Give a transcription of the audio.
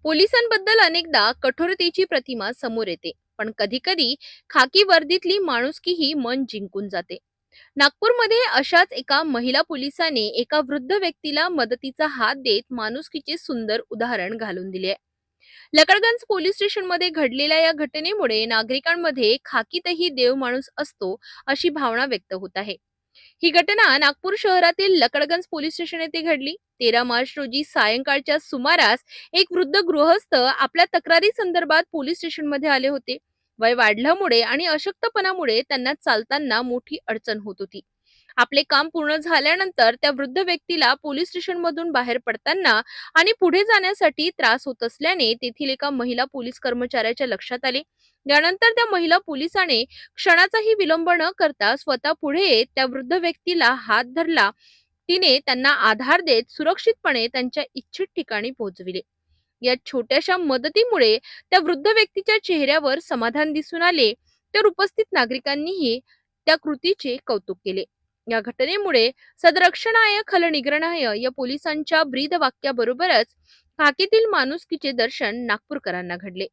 पोलिसांबद्दल अनेकदा कठोरतेची प्रतिमा समोर येते, पण कधी-कधी खाकी वर्दीतली माणुसकीही मन जिंकून जाते. नागपूरमध्ये अशाच एका महिला पोलिसाने एका वृद्ध व्यक्तीला मदतीचा हात देत माणुसकीचे सुंदर उदाहरण घालून दिले आहे. लकडगंज पोलीस स्टेशनमध्ये घडलेल्या या घटनेमुळे नागरिकांमध्ये खाकीतही देव माणूस असतो अशी भावना व्यक्त होत आहे. ही घटना नागपूर शहरातील लकडगंज पोलीस स्टेशन येथे घडली. 13 मार्च रोजी सायंकाळच्या सुमारास एक वृद्ध गृहस्थ आपल्या तक्रारी संदर्भात पोलीस स्टेशनमध्ये आले होते. वय वाढल्यामुळे आणि अशक्तपणामुळे त्यांना चालताना मोठी अडचण होत होती. आपले काम पूर्ण झाल्यानंतर त्या वृद्ध व्यक्तीला पोलीस स्टेशनमधून बाहेर पडताना आणि पुढे जाण्यासाठी त्रास होत असल्याने तेथील एका महिला पोलीस कर्मचाऱ्याच्या लक्षात आले. यानंतर त्या महिला पोलिसाने क्षणाचाही विलंब न करता स्वतः पुढे येत त्या वृद्ध व्यक्तीला हात धरला. तिने त्यांना आधार देत सुरक्षितपणे त्यांच्या इच्छित ठिकाणी पोहोचविले. या छोट्याशा मदतीमुळे त्या वृद्ध व्यक्तीच्या चेहऱ्यावर समाधान दिसून आले, तर उपस्थित नागरिकांनीही त्या कृतीचे कौतुक केले. या घटनेमुळे सदरक्षणाय खलनिग्रहणाय या पोलिसांच्या ब्रीद वाक्याबरोबरच खाकीतील माणुसकीचे दर्शन नागपूरकरांना घडले.